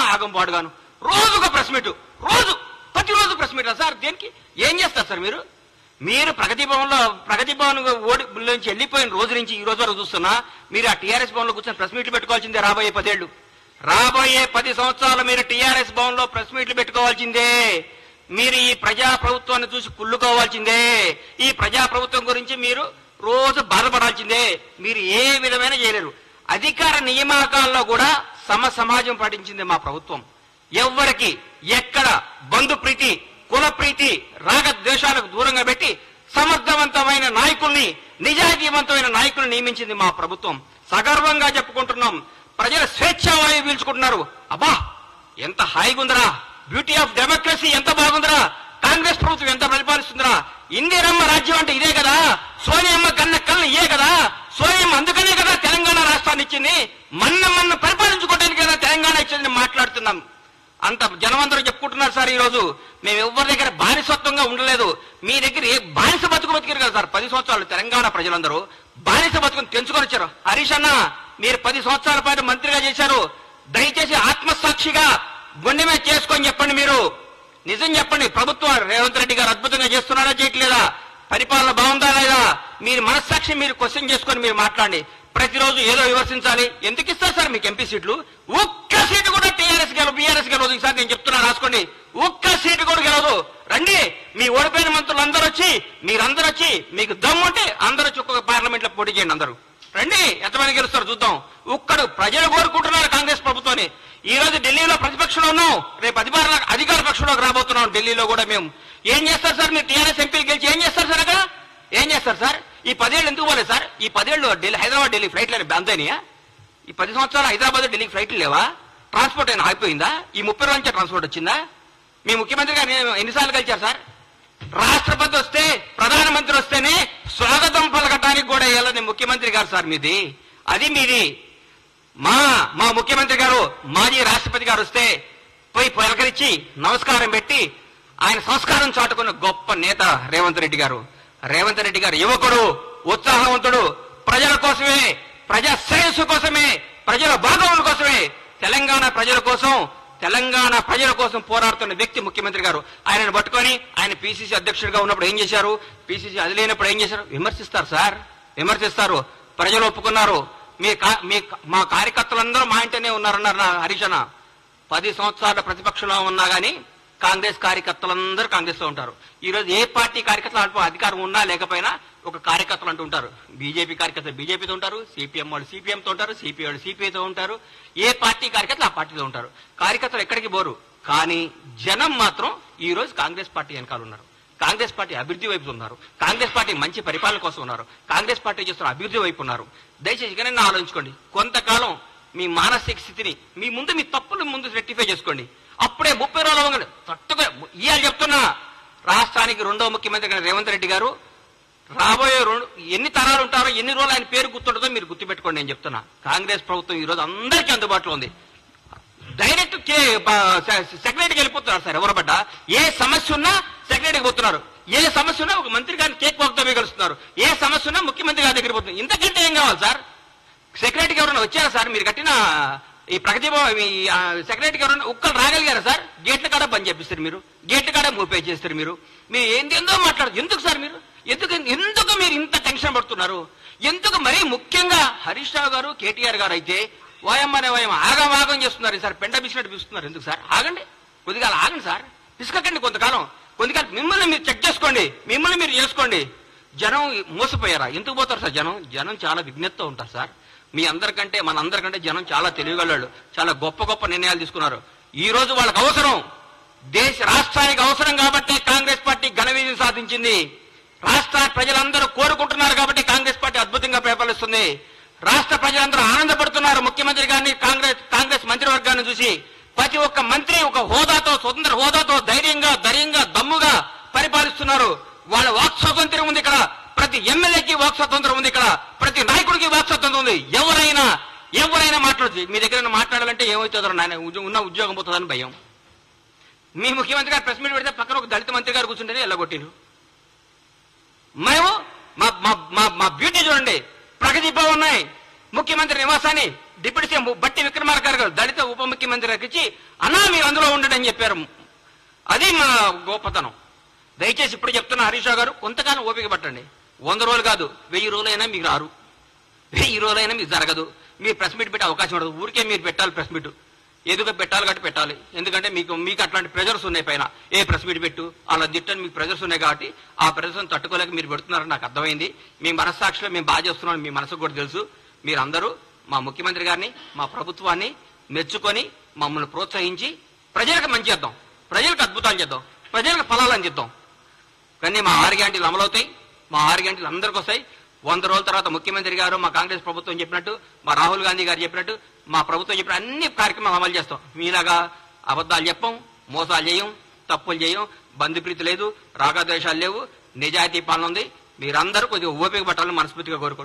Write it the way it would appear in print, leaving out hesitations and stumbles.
ఏమిటమ్మా ఆగం పాడుగాను, రోజుగా ప్రెస్ మీట్, ప్రతిరోజు ప్రెస్ మీట్ సార్. దేనికి ఏం చేస్తారు సార్ మీరు? మీరు ప్రగతి భవన్ నుంచి వెళ్ళిపోయిన రోజు నుంచి ఈ రోజు వరకు చూస్తున్నా మీరు ఆ టీఆర్ఎస్ భవన్ లో కూర్చొని ప్రెస్ మీట్లు పెట్టుకోవాల్సిందే. రాబోయే 10 ఏళ్లు, రాబోయే 10 సంవత్సరాలు మీరు టీఆర్ఎస్ భవన్ లో ప్రెస్ మీట్లు పెట్టుకోవాల్సిందే. మీరు ఈ ప్రజా ప్రభుత్వాన్ని చూసి కుళ్ళుకోవాల్సిందే. ఈ ప్రజా ప్రభుత్వం గురించి మీరు రోజు బాధపడాల్సిందే. మీరు ఏ విధమైన చేయలేరు. అధికార నియామకాల్లో కూడా సమాజం పాటించింది మా ప్రభుత్వం. ఎవ్వరికి ఎక్కడ బంధు ప్రీతి, కుల ప్రీతి, రాగద్వేషాలకు దూరంగా పెట్టి సమర్థవంతమైన నాయకుల్ని, నిజాయితీవంతమైన నాయకుల్ని నియమించింది మా ప్రభుత్వం. సగర్వంగా చెప్పుకుంటున్నాం. ప్రజల స్వేచ్ఛావాయువు పీల్చుకుంటున్నారు. అబ్బా ఎంత హాయిగుందరా, బ్యూటీ ఆఫ్ డెమోక్రసీ ఎంత బాగుందిరా, కాంగ్రెస్ ప్రభుత్వం ఎంత పరిపాలిస్తుందిరా, ఇందిరమ్మ రాజ్యం అంటే ఇదే కదా, సోనియమ్మ కన్న కళ్ళు ఇదే కదా, సోనియమ్మ అందుకనే కదా తెలంగాణ రాష్ట్రాన్ని ఇచ్చింది, మన్న పరిపాలించుకోవడానికి కదా తెలంగాణ ఇచ్చింది మాట్లాడుతున్నాం. అంత జనమందరూ చెప్పుకుంటున్నారు సార్. ఈ రోజు మేము ఎవరి దగ్గర బానిసత్వంగా ఉండలేదు. మీ దగ్గర ఏ బానిస బతుకురు కదా సార్. 10 సంవత్సరాలు తెలంగాణ ప్రజలందరూ బానిస బతుకుని తెంచుకొని వచ్చారు. హరీష్ అన్న మీరు 10 సంవత్సరాల పాటు మంత్రిగా చేశారు. దయచేసి ఆత్మసాక్షిగా గుండె మీద చేసుకొని చెప్పండి. మీరు నిజం చెప్పండి. ప్రభుత్వం రేవంత్ రెడ్డి గారు అద్భుతంగా చేస్తున్నారా, చేయట్లేదా, పరిపాలన బాగుందా లేదా, మీరు మనస్సాక్షి మీరు క్వశ్చన్ చేసుకొని మీరు మాట్లాడండి. ప్రతిరోజు ఏదో విమర్శించాలి. ఎందుకు ఇస్తారు సార్ మీకు ఎంపీ సీట్లు? ఒక్క సీటు కూడా టీఆర్ఎస్ బీఆర్ఎస్ గెలవదు. ఈసారి నేను చెప్తున్నా, రాసుకోండి. ఒక్క సీటు కూడా గెలవదు. రండి, మీ ఓడిపోయిన మంత్రులు అందరూ వచ్చి, మీరందరూ వచ్చి, మీకు దమ్ము ఉంటే అందరూ వచ్చి ఒక్కొక్క పార్లమెంట్ లో పోటీ చేయండి. అందరూ రండి, ఎంతమంది గెలుస్తారు చూద్దాం. ఒక్కడు ప్రజలు కోరుకుంటున్నారు కాంగ్రెస్ ప్రభుత్వాన్ని. ఈ రోజు ఢిల్లీలో ప్రతిపక్షంలో ఉన్నాం, రేపు అధికార పక్షంలోకి రాబోతున్నాం. ఢిల్లీలో కూడా మేము ఏం చేస్తారు సార్? మీరు టీఆర్ఎస్ ఎంపీలు గెలిచి ఏం చేస్తారు సార్? అక్కడ ఏం చేస్తారు సార్? ఈ 10 ఏళ్ళు ఎందుకు పోలేదు సార్? ఈ 10 ఏళ్ళు హైదరాబాద్ ఢిల్లీ ఫ్లైట్లు బందైనాయా? ఈ 10 సంవత్సరాలు హైదరాబాద్ ఢిల్లీ ఫ్లైట్లు లేవా? ట్రాన్స్పోర్ట్ అయినా ఆగిపోయిందా? ఈ 30 రోజు నుంచి ట్రాన్స్పోర్ట్ వచ్చిందా? మీ ముఖ్యమంత్రి గారు ఎన్నిసార్లు కలిచారు సార్? రాష్ట్రపతి వస్తే, ప్రధానమంత్రి వస్తేనే స్వాగతం పలకటానికి కూడా వెళ్ళని ముఖ్యమంత్రి గారు సార్ మీది. అది మీది. మా ముఖ్యమంత్రి గారు, మాజీ రాష్ట్రపతి గారు వస్తే పోయి పలకరించి నమస్కారం పెట్టి ఆయన సంస్కారం చాటుకున్న గొప్ప నేత రేవంత్ రెడ్డి గారు. రేవంత్ రెడ్డి గారు యువకుడు, ఉత్సాహవంతుడు, ప్రజల కోసమే, ప్రజా శ్రేయస్సు కోసమే, ప్రజల భాగవతుల కోసమే, తెలంగాణ ప్రజల కోసం పోరాడుతున్న వ్యక్తి ముఖ్యమంత్రి గారు. ఆయనను పట్టుకొని ఆయన పిసిసి అధ్యక్షుడిగా ఉన్నప్పుడు ఏం చేశారు, పిసిసి అది లేనప్పుడు ఏం చేశారు? విమర్శిస్తారు సార్, విమర్శిస్తారు. ప్రజలు ఒప్పుకున్నారు. మా కార్యకర్తలందరూ మా ఇంటనే ఉన్నారన్నారు హరీష్ అన్న. 10 సంవత్సరాల ప్రతిపక్షంలో ఉన్నా గానీ కాంగ్రెస్ కార్యకర్తలందరూ కాంగ్రెస్ లో ఉంటారు. ఈ రోజు ఏ పార్టీ కార్యకర్తలు అధికారం ఉన్నా లేకపోయినా ఒక కార్యకర్తలు అంటూ ఉంటారు. బీజేపీ కార్యకర్తలు బీజేపీతో ఉంటారు, సిపిఎం వాళ్ళు సిపిఎంతో ఉంటారు, సిపిఐ వాళ్ళు సిపిఐతో ఉంటారు. ఏ పార్టీ కార్యకర్తలు ఆ పార్టీతో ఉంటారు. కార్యకర్తలు ఎక్కడికి పోరు. కానీ జనం మాత్రం ఈ రోజు కాంగ్రెస్ పార్టీ వెనకాల ఉన్నారు. కాంగ్రెస్ పార్టీ అభివృద్ధి వైపు ఉన్నారు. కాంగ్రెస్ పార్టీ మంచి పరిపాలన కోసం ఉన్నారు. కాంగ్రెస్ పార్టీ చేస్తున్న అభివృద్ధి వైపు ఉన్నారు. దయచేసి ఇకనైనా ఆలోచించుకోండి. కొంతకాలం మీ మానసిక స్థితిని మీ తప్పులు ముందు రెక్టిఫై చేసుకోండి. అప్పుడే 30 రోజులు తట్టుగా ఇవాళ చెప్తున్నా, రాష్ట్రానికి 2వ ముఖ్యమంత్రి రేవంత్ రెడ్డి గారు రాబోయే ఎన్ని తరాలు ఉంటారో, ఎన్ని రోజులు ఆయన పేరు గుర్తుంటుందో మీరు గుర్తుపెట్టుకోండి. నేను చెప్తున్నా, కాంగ్రెస్ ప్రభుత్వం ఈ రోజు అందరికీ అందుబాటులో ఉంది. డైరెక్ట్ సెక్రటరీకి వెళ్ళిపోతున్నారు సార్. ఎవరు పడ్డా ఏ సమస్య ఉన్నా సెక్రటరీకి పోతున్నారు. ఏ సమస్య ఉన్నా ఒక మంత్రి గారిని కేక్ వాక్తో కలుస్తున్నారు. ఏ సమస్య ఉన్నా ముఖ్యమంత్రి గారి దగ్గర పోతున్నారు. ఇంతకంటే ఏం కావాలి సార్? సెక్రటరీకి ఎవరైనా వచ్చారా సార్? మీరు కట్టిన ఈ ప్రగతి సెక్రటరీకి ఎవరైనా ఒక్కరు రాగలిగారా సార్? గేట్ల కాడ బంద్ చేపిస్తారు మీరు, గేట్ల కాడ మూపే చేస్తారు మీరు. మీరు ఏందో మాట్లాడదు. ఎందుకు సార్ మీరు ఎందుకు మీరు ఇంత టెన్షన్ పడుతున్నారు? ఎందుకు? మరీ ముఖ్యంగా హరీష్ రావు గారు, కేటీఆర్ గారు అయితే వాయమ్మనే వాయం ఆగం చేస్తున్నారు సార్. పెండ బిసినట్టు పిలుస్తున్నారు. ఎందుకు సార్? ఆగండి, కొద్దిగా ఆగండి సార్. పిసుకండి కొంతకాలం. మిమ్మల్ని మీరు చెక్ చేసుకోండి, మిమ్మల్ని మీరు చేసుకోండి. జనం మోసపోయారా? ఎందుకు పోతారు సార్? జనం చాలా విజ్ఞతతో ఉంటారు సార్. మీ అందరికంటే మనందరికంటే జనం చాలా తెలివిగలవాళ్ళు. చాలా గొప్ప నిర్ణయాలు తీసుకున్నారు. ఈ రోజు వాళ్ళకి అవసరం, రాష్ట్రానికి అవసరం కాబట్టి కాంగ్రెస్ పార్టీ ఘన విజయం సాధించింది. రాష్ట్ర ప్రజలందరూ కోరుకుంటున్నారు కాబట్టి కాంగ్రెస్ పార్టీ అద్భుతంగా పరిపాలిస్తుంది. రాష్ట్ర ప్రజలందరూ ఆనందపడుతున్నారు ముఖ్యమంత్రి గారిని, కాంగ్రెస్ మంత్రివర్గాన్ని చూసి. ప్రతి ఒక్క మంత్రి ఒక హోదాతో, స్వతంత్ర హోదాతో ధైర్యంగా దమ్ముగా పరిపాలిస్తున్నారు. వాళ్ళ వాక్ స్వాతంత్ర్యం ఉంది ఇక్కడ. ప్రతి ఎమ్మెల్యేకి వాక్ స్వాతంత్రం ఉంది ఇక్కడ. ప్రతి నాయకుడికి వాక్ స్వాతంత్రం ఉంది. ఎవరైనా మాట్లాడచ్చు. మీ దగ్గర మాట్లాడాలంటే ఏమవుతుందో నాయన, ఉన్న ఉద్యోగం పోతుందని భయం. మీ ముఖ్యమంత్రి గారు ప్రెస్ మీట్ పెడితే పక్కన ఒక దళిత మంత్రి గారు కూర్చుంటేనే ఎల్లగొట్టిను. మేము మా బ్యూటీ చూడండి. ప్రగతి భవన్ ఉన్నాయి, ముఖ్యమంత్రి నివాసాన్ని డిప్యూటీ సీఎం బట్టి విక్రమార్క గారు దళిత ఉప ముఖ్యమంత్రి గారికి ఇచ్చి అన్నా మీరు అందులో ఉండండి అని చెప్పారు. అది మా గొప్పతనం. దయచేసి ఇప్పుడు చెప్తున్న హరీష్ రావు గారు కొంతకాలం ఓపిక పట్టండి. 100 రోజులు కాదు, 1000 రోజులైనా మీకు రారు, 1000 రోజులైనా మీకు జరగదు. మీరు ప్రెస్ మీట్ పెట్టే అవకాశం ఉండదు. ఊరికే మీరు పెట్టాలి ప్రెస్ మీట్, ఏదో పెట్టాలి కాబట్టి పెట్టాలి. ఎందుకంటే మీకు అట్లాంటి ప్రెజర్స్ ఉన్నాయి పైన. ఏ ప్రెస్ మీట్ పెట్టు అలా దిట్టని మీకు ప్రెజర్స్ ఉన్నాయి కాబట్టి ఆ ప్రెజర్స్ తట్టుకోలేక మీరు పెడుతున్నారని నాకు అర్థమైంది. మీ మనస్సాక్షిలో మేము బాగా చేస్తున్నాం, మీ మనసుకు కూడా తెలుసు. మీరందరూ మా ముఖ్యమంత్రి గారిని, మా ప్రభుత్వాన్ని మెచ్చుకొని మమ్మల్ని ప్రోత్సహించి ప్రజలకు మంచి చేద్దాం, ప్రజలకు అద్భుతాలు చేద్దాం, ప్రజలకు ఫలాలు అందిద్దాం. కానీ మా 6 గ్యారెంటీలు అమలవుతాయి, మా 6 గ్యారెంటీలు అందరికి వస్తాయి. 100 రోజుల తర్వాత ముఖ్యమంత్రి గారు, మా కాంగ్రెస్ ప్రభుత్వం చెప్పినట్టు, మా రాహుల్ గాంధీ గారు చెప్పినట్టు, మా ప్రభుత్వం చెప్పిన అన్ని కార్యక్రమాలు అమలు చేస్తాం. మీలాగా అబద్ధాలు చెప్పం, మోసాలు చేయం, తప్పులు చేయం, బంధుప్రీతి లేదు, రాగద్వేషాలు లేవు, నిజాయితీ పాలన ఉంది. మీరందరూ కొద్దిగా ఓపిక పట్టాలని మనస్ఫూర్తిగా కోరుకుంటున్నాం.